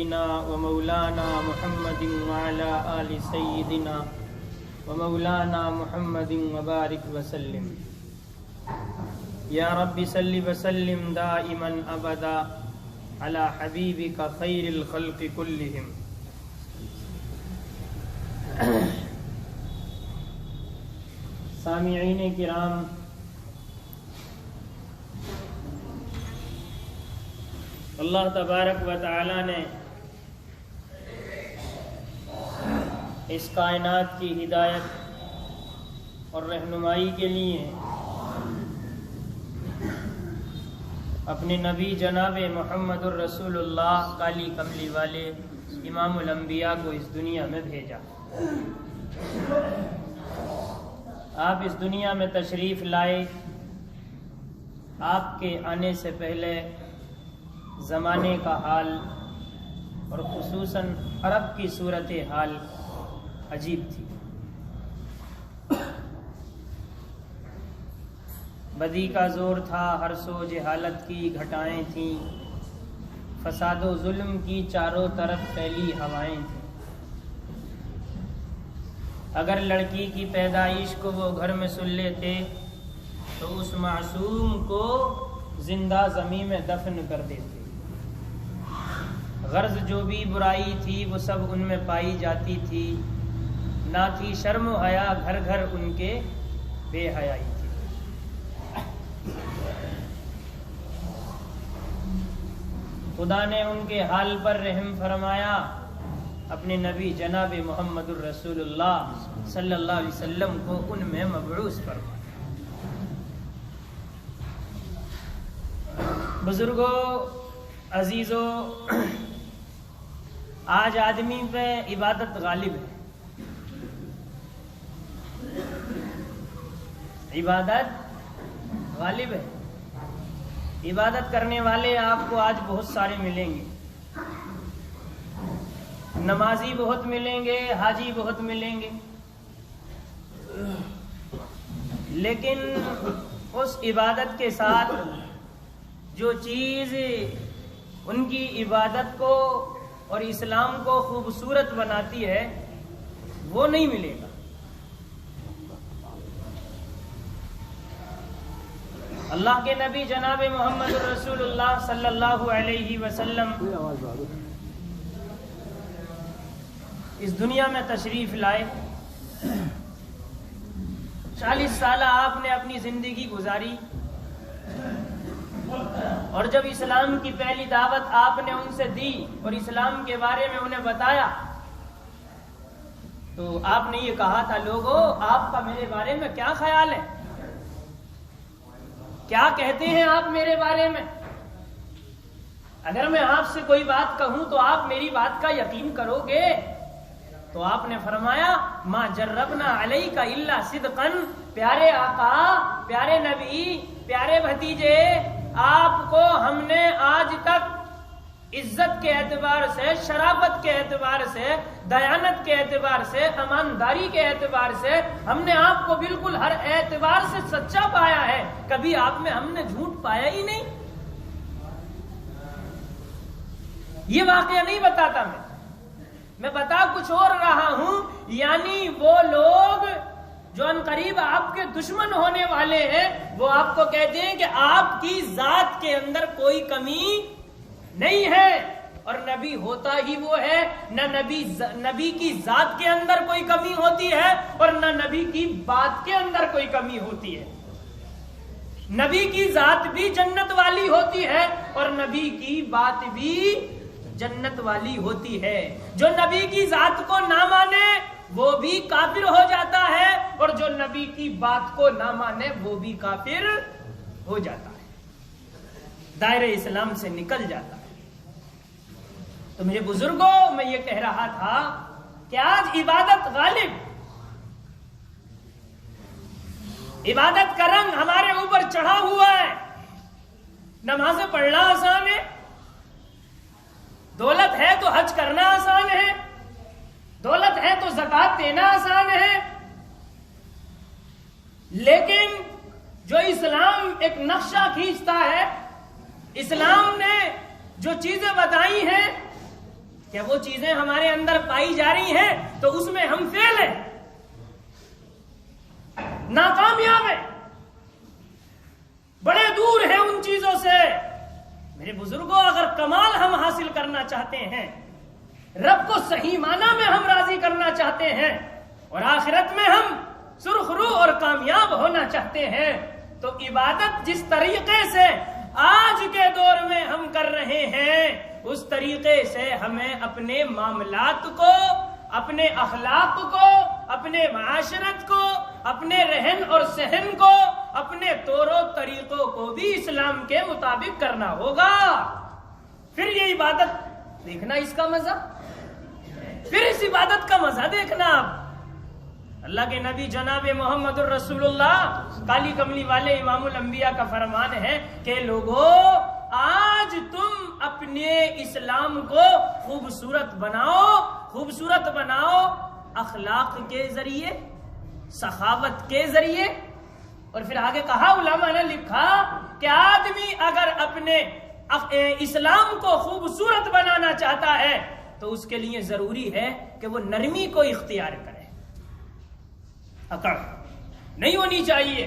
سيدنا ومولانا محمد وعلى آل سيدنا ومولانا محمد وبارك وسلم يا رب صل وسلم دائما أبدا على حبيبك خير الخلق كلهم. سامعین کرام، اللہ تبارک و تعالی نے اس کائنات کی ہدایت اور رہنمائی کے لیے اپنے نبی جناب محمد الرسول اللہ کالی کملی والے امام الانبیاء کو اس دنیا میں بھیجا. آپ اس دنیا میں تشریف لائے. آپ کے آنے سے پہلے زمانے کا حال اور خصوصاً عرب کی صورت حال عجیب تھی. بدی کا زور تھا، ہر سو جہالت کی گھٹائیں تھیں، فساد و ظلم کی چاروں طرف پھیلی ہوائیں تھیں. اگر لڑکی کی پیدائش کو وہ گھر میں سن لیتے تو اس معصوم کو زندہ زمین میں دفن کر دیتے. غرض جو بھی برائی تھی وہ سب ان میں پائی جاتی تھی. نہ تھی شرم و حیا، گھر گھر ان کے بے حیائی تھی. خدا نے ان کے حال پر رحم فرمایا، اپنے نبی جناب محمد الرسول اللہ صلی اللہ علیہ وسلم کو ان میں مبعوث فرمایا. بزرگوں، عزیزوں، آج آدمی پہ عبادت غالب ہے. عبادت غالب ہے. عبادت کرنے والے آپ کو آج بہت سارے ملیں گے. نمازی بہت ملیں گے، حاجی بہت ملیں گے، لیکن اس عبادت کے ساتھ جو چیز ان کی عبادت کو اور اسلام کو خوبصورت بناتی ہے وہ نہیں ملے گا. اللہ کے نبی جناب محمد رسول اللہ صلی اللہ علیہ وسلم اس دنیا میں تشریف لائے. 40 سالہ آپ نے اپنی زندگی گزاری، اور جب اسلام کی پہلی دعوت آپ نے ان سے دی اور اسلام کے بارے میں انہیں بتایا تو آپ نے یہ کہا تھا، لوگوں آپ کا میرے بارے میں کیا خیال ہے؟ کیا کہتے ہیں آپ میرے بارے میں؟ اگر میں آپ سے کوئی بات کہوں تو آپ میری بات کا یقین کرو گے؟ تو آپ نے فرمایا، ما جربنا علیک الا صدقا. پیارے آقا، پیارے نبی، پیارے بھتیجے، آپ کو ہم نے آج تک عزت کے اعتبار سے، شرافت کے اعتبار سے، دیانت کے اعتبار سے، ایمانداری کے اعتبار سے ہم نے آپ کو بالکل ہر اعتبار سے سچا پایا ہے. کبھی آپ میں ہم نے جھوٹ پایا ہی نہیں. یہ واقعہ نہیں بتاتا میں بتا کچھ اور رہا ہوں. یعنی وہ لوگ جو عنقریب آپ کے دشمن ہونے والے ہیں وہ آپ کو کہتے ہیں کہ آپ کی ذات کے اندر کوئی کمی نہیں ہے، اور نبی ہوتا ہی وہ ہے. نہ نبی کی ذات کے اندر کوئی کمی ہوتی ہے اور نہ نبی کی بات کے اندر کوئی کمی ہوتی ہے. نبی کی ذات بھی جنت والی ہوتی ہے اور نبی کی بات بھی جنت والی ہوتی ہے. جو نبی کی ذات کو نہ مانے وہ بھی کافر ہو جاتا ہے، اور جو نبی کی بات کو نہ مانے وہ بھی کافر ہو جاتا ہے، دائرہ اسلام سے نکل جاتا ہے. تو میرے بزرگوں، میں یہ کہہ رہا تھا کہ آج عبادت غالب، عبادت کا رنگ ہمارے اوپر چڑھا ہوا ہے. نمازیں پڑھنا آسان ہے، دولت ہے تو حج کرنا آسان ہے، دولت ہے تو زکوٰۃ دینا آسان ہے. لیکن جو اسلام ایک نقشہ کھینچتا ہے، اسلام نے جو چیزیں بتائی ہیں کہ وہ چیزیں ہمارے اندر پائی جا رہی ہیں تو اس میں ہم فیل ہیں، ناکامیاب ہیں، بڑے دور ہیں ان چیزوں سے۔ میرے بزرگوں، اگر کمال ہم حاصل کرنا چاہتے ہیں، رب کو صحیح معنی میں ہم راضی کرنا چاہتے ہیں اور آخرت میں ہم سرخرو اور کامیاب ہونا چاہتے ہیں، تو عبادت جس طریقے سے آج کے دور میں ہم کر رہے ہیں اس طریقے سے ہمیں اپنے معاملات کو، اپنے اخلاق کو، اپنے معاشرت کو، اپنے رہن اور سہن کو، اپنے طور و طریقوں کو بھی اسلام کے مطابق کرنا ہوگا۔ پھر یہ عبادت دیکھنا، اس کا مزہ، پھر اس عبادت کا مزہ دیکھنا۔ اللہ کے نبی جناب محمد الرسول اللہ کالی کملی والے امام الانبیاء کا فرمان ہے کہ لوگوں، آج تم اپنے اسلام کو خوبصورت بناؤ اخلاق کے ذریعے، سخاوت کے ذریعے۔ اور پھر آگے کہا، علماء نے لکھا کہ آدمی اگر اپنے اسلام کو خوبصورت بنانا چاہتا ہے تو اس کے لیے ضروری ہے کہ وہ نرمی کو اختیار کرے، اکڑ نہیں ہونی چاہیے۔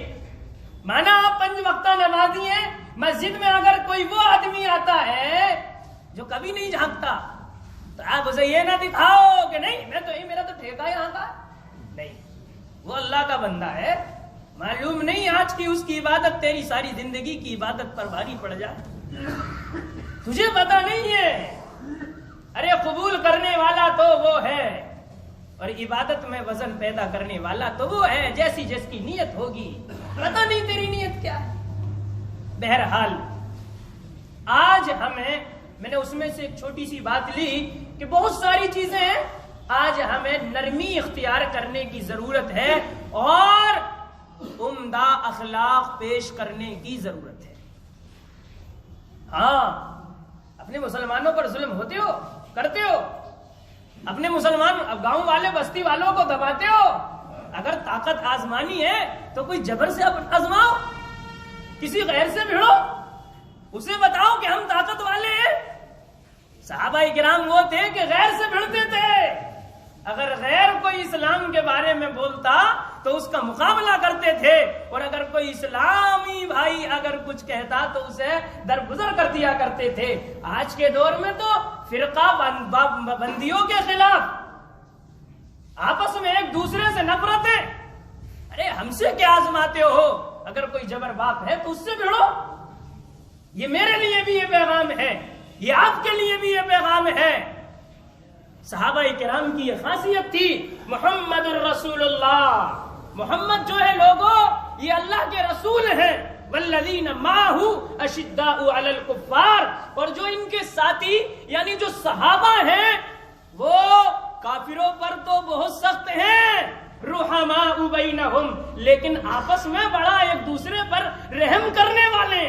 مانا آپ 5 وقتہ نمازی ہیں، مسجد میں اگر کوئی وہ آدمی آتا ہے جو کبھی نہیں جھانکتا تو آپ اسے یہ نہ دکھاؤ کہ نہیں میرا تو ٹھیکہ یہاں کا نہیں، وہ اللہ کا بندہ ہے، معلوم نہیں آج کی اس کی عبادت تیری ساری زندگی کی عبادت پر بھاری پڑ جائے، تجھے پتا نہیں ہے۔ ارے قبول کرنے والا تو وہ ہے اور عبادت میں وزن پیدا کرنے والا تو وہ ہے، جیسی جس کی نیت ہوگی، پتہ نہیں تیری نیت کیا ہے۔ بہرحال آج میں نے اس میں سے ایک چھوٹی سی بات لی کہ بہت ساری چیزیں ہیں، آج ہمیں نرمی اختیار کرنے کی ضرورت ہے اور عمدہ اخلاق پیش کرنے کی ضرورت ہے۔ ہاں، اپنے مسلمانوں پر ظلم ہوتے ہو، کرتے ہو، اپنے مسلمان گاؤں والے بستی والوں کو دباتے ہو، اگر طاقت آزمانی ہے تو کوئی جبر سے آزماؤ، کسی غیر سے بھیڑو، اسے بتاؤ کہ ہم طاقت والے ہیں۔ صحابہ کرام وہ تھے کہ غیر سے بھیڑتے تھے، اگر غیر کوئی اسلام کے بارے میں بولتا تو اس کا مقابلہ کرتے تھے، اور اگر کوئی اسلامی بھائی اگر کچھ کہتا تو اسے درگزر کر دیا کرتے تھے۔ آج کے دور میں تو فرقہ بندیوں کے خلاف آپس میں ایک دوسرے سے نفرتیں، ارے ہم سے کیا آزماتے ہو، اگر کوئی جبر باپ ہے تو اس سے بھیڑو۔ یہ میرے لیے بھی یہ پیغام ہے، یہ آپ کے لیے بھی یہ پیغام ہے۔ صحابہ کرام کی یہ خاصیت تھی، محمد الرسول اللہ، محمد جو ہے لوگوں یہ اللہ کے رسول ہیں، والذین معہ اشداء علی الکفار، اور جو ان کے ساتھی یعنی جو صحابہ ہیں وہ کافروں پر تو بہت سخت ہیں، رحماء بینہم، لیکن آپس میں بڑا ایک دوسرے پر رحم کرنے والے،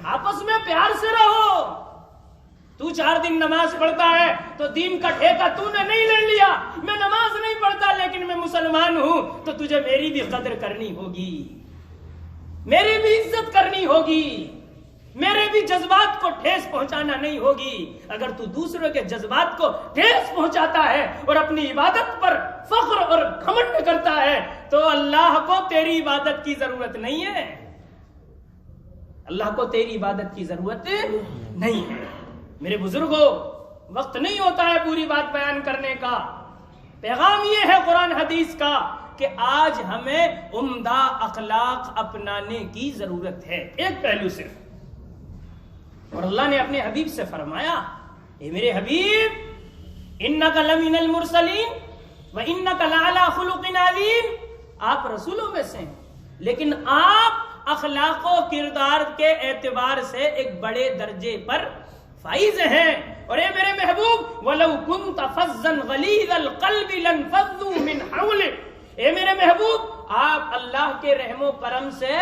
آپس میں پیار سے رہو۔ تو 4 دن نماز پڑھتا ہے تو دین کا ٹھیکہ تو نے نہیں لے لیا، میں نماز نہیں پڑھتا لیکن میں مسلمان ہوں، تو تجھے میری بھی قدر کرنی ہوگی، میری بھی عزت کرنی ہوگی، میرے بھی جذبات کو ٹھیس پہنچانا نہیں ہوگی۔ اگر تو دوسروں کے جذبات کو ٹھیس پہنچاتا ہے اور اپنی عبادت پر فخر اور گھمنڈ کرتا ہے تو اللہ کو تیری عبادت کی ضرورت نہیں ہے، اللہ کو تیری عبادت کی ضرورت نہیں ہے۔ میرے بزرگوں، وقت نہیں ہوتا ہے پوری بات بیان کرنے کا، پیغام یہ ہے قرآن حدیث کا کہ آج ہمیں عمدہ اخلاق اپنانے کی ضرورت ہے۔ ایک پہلو صرف، اور اللہ نے اپنے حبیب سے فرمایا، اے میرے حبیب، انک لمن المرسلین وانک لعلی خلق عظیم، آپ رسولوں میں سے ہیں لیکن آپ اخلاق و کردار کے اعتبار سے ایک بڑے درجے پر فائز ہیں۔ اور اے میرے محبوب، وَلَوْ كُنْتَ فَظًّا غَلِيظَ الْقَلْبِ لَانفَضُّوا مِنْ حَوْلِكَ، اے میرے محبوب آپ اللہ کے رحم و کرم سے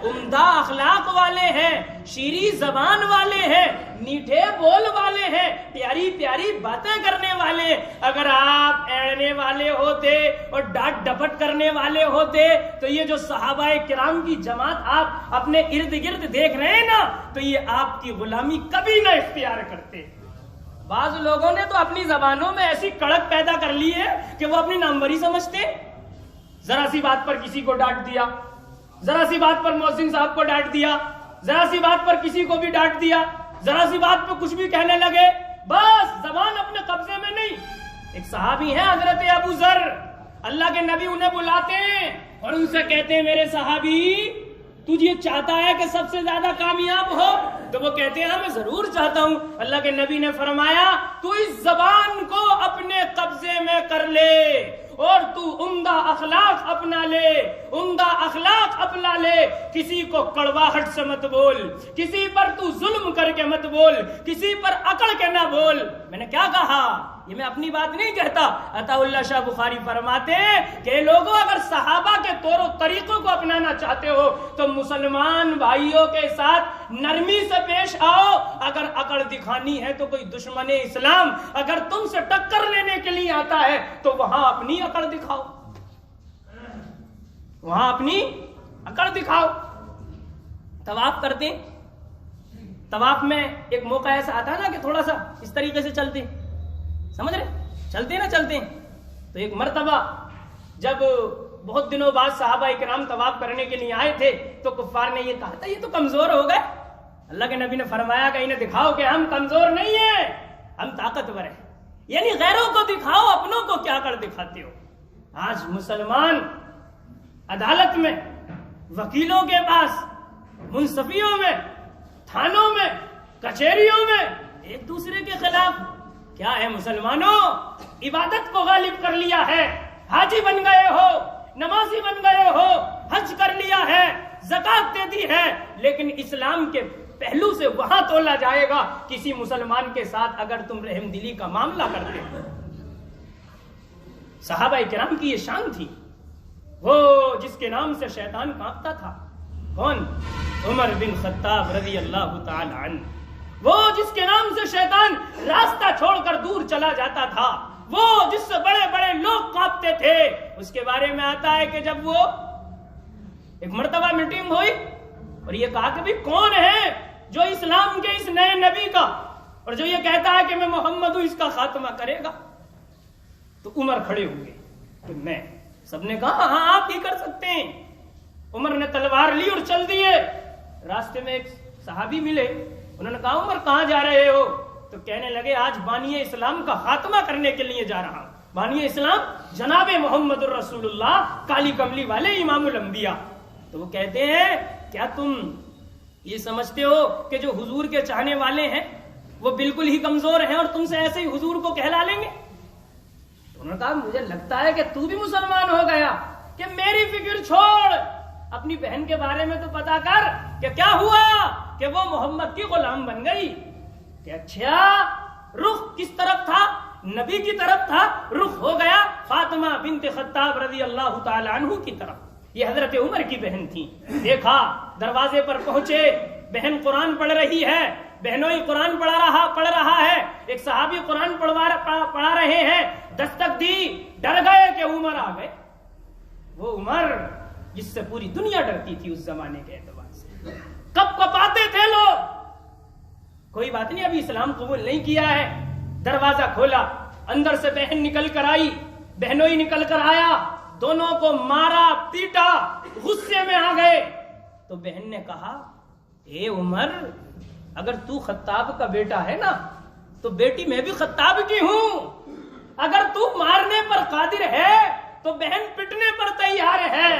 عمدہ اخلاق والے ہیں، شیریں زبان والے ہیں، میٹھے بول والے ہیں، پیاری پیاری باتیں کرنے والے۔ اگر آپ ایڑنے والے ہوتے اور ڈانٹ ڈپٹ کرنے والے ہوتے تو یہ جو صحابہ کرام کی جماعت آپ اپنے ارد گرد دیکھ رہے ہیں نا، تو یہ آپ کی غلامی کبھی نہ اختیار کرتے۔ بعض لوگوں نے تو اپنی زبانوں میں ایسی کڑک پیدا کر لی ہے کہ وہ اپنی ناموری سمجھتے ہیں. ذرا سی بات پر کسی کو ڈانٹ دیا, ذرا سی بات پر مؤذن صاحب کو ڈانٹ دیا, ذرا سی بات پر کسی کو بھی ڈانٹ دیا, ذرا سی بات پہ کچھ بھی کہنے لگے, بس زبان اپنے قبضے میں نہیں. ایک صحابی ہیں حضرت ابو ذر, اللہ کے نبی انہیں بلاتے ہیں اور ان سے کہتے ہیں میرے صحابی تجھ یہ چاہتا ہے کہ سب سے زیادہ کامیاب ہو؟ تو وہ کہتے ہیں ہاں میں ضرور چاہتا ہوں. اللہ کے نبی نے فرمایا تو اس زبان کو اپنے قبضے میں کر لے اور تو عمدہ اخلاق اپنا لے, عمدہ اخلاق اپنا لے. کسی کو کڑواہٹ سے مت بول, کسی پر تو ظلم کر کے مت بول, کسی پر اکڑ کے نہ بول. میں نے کیا کہا؟ یہ میں اپنی بات نہیں کہتا. عطا اللہ شاہ بخاری فرماتے ہیں کہ لوگوں اگر صحابہ کے طور و طریقوں کو اپنانا چاہتے ہو تو مسلمان بھائیوں کے ساتھ نرمی سے پیش آؤ. اگر اکڑ دکھانی ہے تو کوئی دشمن اسلام اگر تم سے ٹکر لینے کے لیے آتا ہے تو وہاں اپنی اکڑ دکھاؤ, وہاں اپنی اکڑ دکھاؤ. طواف کرتے, طواف میں ایک موقع ایسا آتا نا کہ تھوڑا سا اس طریقے سے چلتے, سمجھ رہے, چلتے نا چلتے. تو ایک مرتبہ جب بہت دنوں بعد صحابہ اکرام طواف کرنے کے لیے آئے تھے تو کفار نے یہ کہا تھا یہ تو کمزور ہو گئے. اللہ کے نبی نے فرمایا کہ انہیں دکھاؤ کہ ہم کمزور نہیں ہیں, ہم طاقتور ہیں. یعنی غیروں کو دکھاؤ, اپنوں کو کیا کر دکھاتے ہو. آج مسلمان عدالت میں, وکیلوں کے پاس, منصفیوں میں, تھانوں میں, کچہریوں میں ایک دوسرے کے خلاف. کیا ہے مسلمانوں؟ عبادت کو غالب کر لیا ہے. حاجی بن گئے ہو, نمازی بن گئے ہو, حج کر لیا ہے, زکات دے دی ہے, لیکن اسلام کے پہلو سے وہاں تولا جائے گا کسی مسلمان کے ساتھ اگر تم رحم دلی کا معاملہ کرتے ہو. صحابہ کرام کی یہ شان تھی. وہ جس کے نام سے شیطان کانپتا تھا, کون؟ عمر بن خطاب رضی اللہ تعالی عنہ. وہ جس کے نام سے شیطان راستہ چھوڑ کر دور چلا جاتا تھا, وہ جس سے بڑے بڑے لوگ کانپتے تھے. اس کے بارے میں آتا ہے کہ جب وہ ایک مرتبہ میٹنگ ہوئی اور یہ کہا کہ بھی کون ہے جو اسلام کے اس نئے نبی کا اور جو یہ کہتا ہے کہ میں محمد ہوں اس کا خاتمہ کرے گا. تو عمر کھڑے ہوئے کہ میں. سب نے کہا ہاں آپ ہی کر سکتے ہیں. عمر نے تلوار لی اور چل دیے. راستے میں ایک صحابی ملے, انہوں نے کہا عمر کہاں جا رہے ہو؟ تو کہنے لگے آج بانی اسلام کا خاتمہ کرنے کے لیے جا رہا ہوں. بانی اسلام جناب محمد الرسول اللہ, کالی کملی والے امام الانبیاء. تو وہ کہتے ہیں کیا تم یہ سمجھتے ہو کہ جو حضور کے چاہنے والے ہیں وہ بالکل ہی کمزور ہیں اور تم سے ایسے ہی حضور کو کہلا لیں گے؟ تو انہوں نے کہا مجھے لگتا ہے کہ تو بھی مسلمان ہو گیا, کہ میری فکر چھوڑ, اپنی بہن کے بارے میں تو پتا کر کہ کیا ہوا کہ وہ محمد کی غلام بن گئی. کہ اچھا رخ کس طرف تھا؟ نبی کی طرف تھا. رخ ہو گیا فاطمہ بنت خطاب رضی اللہ تعالی عنہ کی طرف. یہ حضرت عمر کی بہن تھی. دیکھا دروازے پر پہنچے, بہن قرآن پڑھ رہی ہے, بہنوئی قرآن پڑھ رہا ہے, ایک صحابی قرآن پڑھا رہے ہیں. دستک دی, ڈر گئے کہ عمر آ گئے. وہ عمر جس سے پوری دنیا ڈرتی تھی اس زمانے کے اعتبار سے. کب کپاتے تھے لوگ, کوئی بات نہیں ابھی اسلام قبول نہیں کیا ہے. دروازہ کھولا, اندر سے بہن نکل کر آئی, بہنوئی نکل کر آیا, دونوں کو مارا پیٹا, غصے میں آ گئے. تو بہن نے کہا اے عمر اگر تو خطاب کا بیٹا ہے نا تو بیٹی میں بھی خطاب کی ہوں. اگر تو مارنے پر قادر ہے تو بہن پٹنے پر تیار ہے.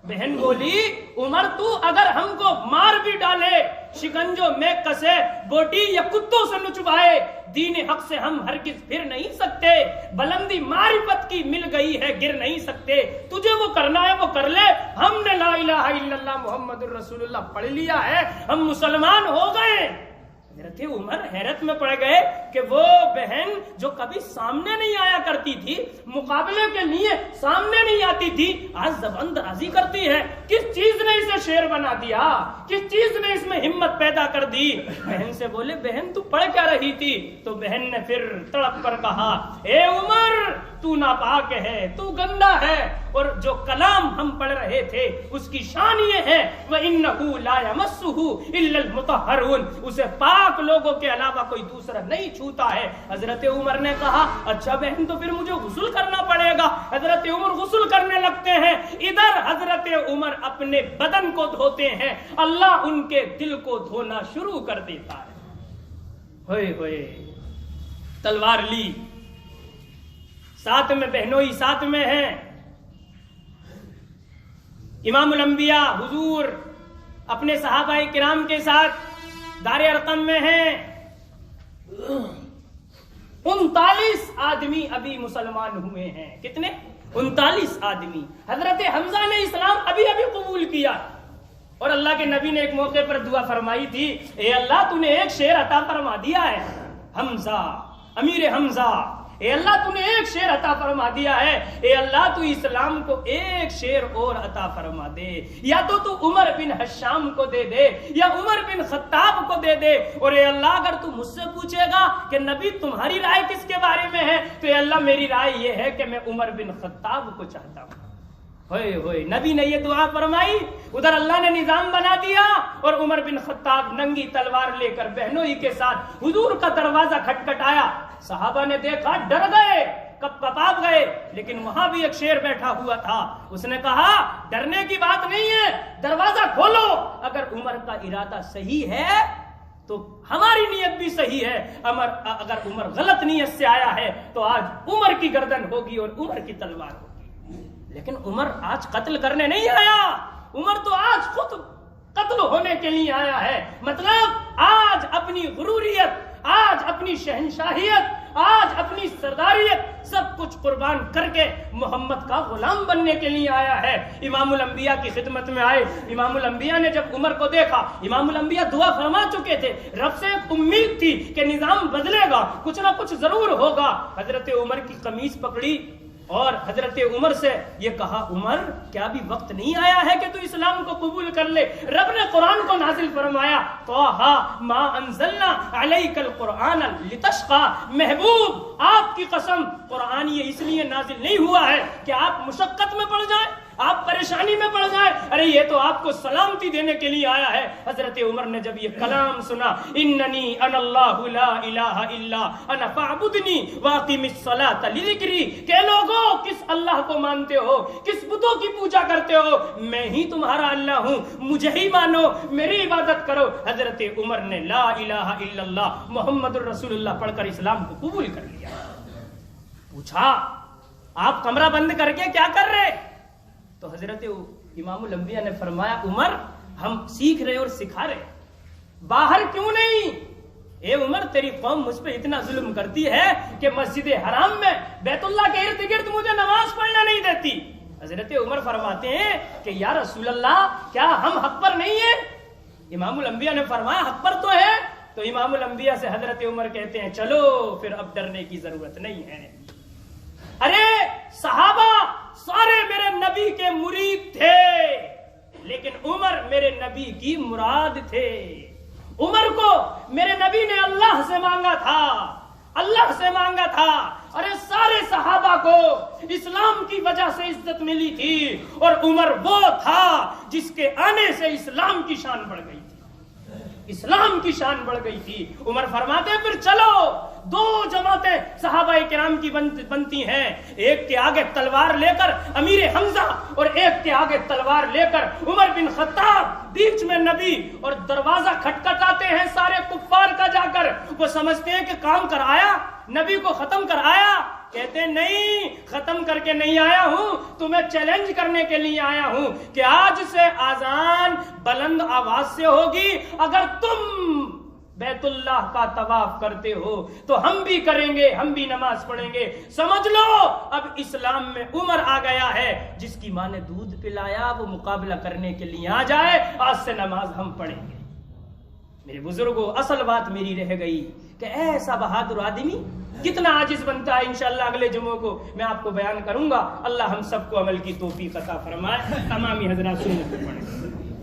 بہن بولی عمر تو اگر ہم کو مار بھی ڈالے, شکنجوں میں کسے, بوٹی یا کتوں سے نچوائے, دین حق سے ہم ہرگز پھر نہیں سکتے. بلندی معرفت کی مل گئی ہے, گر نہیں سکتے. تجھے وہ کرنا ہے وہ کر لے. ہم نے لا الہ الا اللہ محمد الرسول اللہ پڑھ لیا ہے, ہم مسلمان ہو گئے. حضرت عمر حیرت میں پڑ گئے کہ وہ بہن جو کبھی سامنے نہیں آیا کرتی تھی, مقابلے کے لیے سامنے نہیں آتی تھی, آج زبان درازی کرتی ہے. کس چیز نے اسے شیر بنا دیا, کس چیز نے اس میں ہمت پیدا کر دی؟ بہن سے بولے بہن تو پڑھ کیا رہی تھی؟ تو بہن نے پھر تڑپ کر کہا اے عمر تو ناپاک ہے، تو گندا ہے، اور جو کلام ہم پڑھ رہے تھے اس کی شان یہ ہے وَإِنَّهُ لَا يَمَسُّهُ إِلَّا الْمُطَهَّرُونَ، اسے پاک لوگوں کے علاوہ کوئی دوسرا نہیں چھوتا ہے۔ حضرت عمر نے کہا اچھا بہن تو پھر مجھے غسل کرنا پڑے گا۔ حضرت عمر غسل کرنے لگتے ہیں، ادھر حضرت عمر اپنے بدن کو دھوتے ہیں، اللہ ان کے دل کو دھونا شروع کر دیتا ہے۔ ہوئے ہوئے تلوار لی، ساتھ میں بہنوئی ساتھ میں ہیں، امام الانبیاء حضور اپنے صحابہ کرام کے ساتھ دار ارقم میں ہیں۔ 39 آدمی ابھی مسلمان ہوئے ہیں۔ کتنے؟ 39 آدمی۔ حضرت حمزہ نے اسلام ابھی قبول کیا، اور اللہ کے نبی نے ایک موقع پر دعا فرمائی تھی، اے اللہ تو نے ایک شیر عطا فرما دیا ہے حمزہ، امیر حمزہ، اے اللہ تو نے ایک شیر عطا فرما دیا ہے، اے اللہ تو اسلام کو ایک شیر اور عطا فرما دے، یا تو عمر بن حشام کو دے دے یا عمر بن خطاب کو دے دے، اور اے اللہ اگر تو مجھ سے پوچھے گا کہ نبی تمہاری رائے کس کے بارے میں ہے تو اے اللہ میری رائے یہ ہے کہ میں عمر بن خطاب کو چاہتا ہوں۔ ہوئے ہوئے نبی نے یہ دعا فرمائی، ادھر اللہ نے نظام بنا دیا، اور عمر بن خطاب ننگی تلوار لے کر بہنوئی کے ساتھ حضور کا دروازہ کھٹکھٹایا۔ صحابہ نے دیکھا، ڈر گئے، کپکپا گئے، لیکن وہاں بھی ایک شیر بیٹھا ہوا تھا۔ اس نے کہا ڈرنے کی بات نہیں ہے، دروازہ کھولو، اگر عمر کا ارادہ صحیح ہے تو ہماری نیت بھی صحیح ہے، اگر عمر غلط نیت سے آیا ہے تو آج عمر کی گردن ہوگی اور عمر کی تلوار ہوگی۔ لیکن عمر آج قتل کرنے نہیں آیا، عمر تو آج خود قتل ہونے کے لیے آیا ہے۔ مطلب آج اپنی غروریت، آج اپنی شہنشاہیت، آج اپنی سرداریت سب کچھ قربان کر کے محمد کا غلام بننے کے لیے آیا ہے۔ امام الانبیاء کی خدمت میں آئے، امام الانبیاء نے جب عمر کو دیکھا، امام الانبیاء دعا فرما چکے تھے، رب سے ایک امید تھی کہ نظام بدلے گا، کچھ نہ کچھ ضرور ہوگا۔ حضرت عمر کی قمیض پکڑی اور حضرت عمر سے یہ کہا، عمر کیا ابھی وقت نہیں آیا ہے کہ تو اسلام کو قبول کر لے؟ رب نے قرآن کو نازل فرمایا، طٰہٰ ما انزلنا علیک القرآن لتشقیٰ، محبوب آپ کی قسم قرآن یہ اس لیے نازل نہیں ہوا ہے کہ آپ مشقت میں پڑ جائیں، آپ پریشانی میں پڑ جائیں، ارے یہ تو آپ کو سلامتی دینے کے لیے آیا ہے۔ حضرت عمر نے جب یہ کلام سنا، اننی انا اللہ لا الہ الا انا فاعبدنی واقم الصلاۃ لذکری، کہ لوگوں کس اللہ کو مانتے ہو، کس بتوں کی پوجا کرتے ہو، میں ہی تمہارا اللہ ہوں، مجھے ہی مانو، میری عبادت کرو۔ حضرت عمر نے لا الہ الا اللہ محمد الرسول اللہ پڑھ کر اسلام کو قبول کر لیا۔ پوچھا آپ کمرہ بند کر کے کیا کر رہے؟ تو حضرت امام الانبیاء نے فرمایا، عمر ہم سیکھ رہے اور سکھا رہے، باہر کیوں نہیں؟ اے عمر تیری قوم مجھ پہ اتنا ظلم کرتی ہے کہ مسجد حرام میں بیت اللہ کے ارد گرد مجھے نماز پڑھنا نہیں دیتی۔ حضرت عمر فرماتے ہیں کہ یا رسول اللہ کیا ہم حق پر نہیں ہیں؟ امام الانبیاء نے فرمایا حق پر تو ہے۔ تو امام الانبیاء سے حضرت عمر کہتے ہیں چلو پھر اب ڈرنے کی ضرورت نہیں ہے۔ ارے صحابہ سارے میرے نبی کے مرید تھے، لیکن عمر میرے نبی کی مراد تھے۔ عمر کو میرے نبی نے اللہ سے مانگا تھا، اللہ سے مانگا تھا۔ ارے سارے صحابہ کو اسلام کی وجہ سے عزت ملی تھی، اور عمر وہ تھا جس کے آنے سے اسلام کی شان بڑھ گئی تھی، اسلام کی شان بڑھ گئی تھی۔ عمر فرماتے ہیں پھر چلو، دو جماعتیں صحابہ کرام کی بنتی ہیں، ایک کے آگے تلوار لے کر امیر حمزہ اور ایک کے آگے تلوار لے کر عمر بن خطاب، بیچ میں نبی، اور دروازہ کھٹکھٹاتے ہیں سارے کفار کا جا کر۔ وہ سمجھتے ہیں کہ کام کر آیا، نبی کو ختم کر آیا، کہتے نہیں ختم کر کے نہیں آیا ہوں، تمہیں چیلنج کرنے کے لیے آیا ہوں کہ آج سے اذان بلند آواز سے ہوگی، اگر تم بیت اللہ کا طواف کرتے ہو تو ہم بھی کریں گے، ہم بھی نماز پڑھیں گے۔ سمجھ لو اب اسلام میں عمر آ گیا ہے، جس کی ماں نے دودھ پلایا وہ مقابلہ کرنے کے لیے آ جائے، آج سے نماز ہم پڑھیں گے۔ میرے بزرگوں اصل بات میری رہ گئی کہ ایسا بہادر آدمی کتنا عاجز بنتا ہے، انشاءاللہ اگلے جمعوں کو میں آپ کو بیان کروں گا۔ اللہ ہم سب کو عمل کی توفیق عطا فرمائے۔ تمامی حضرات سنت پڑھیں۔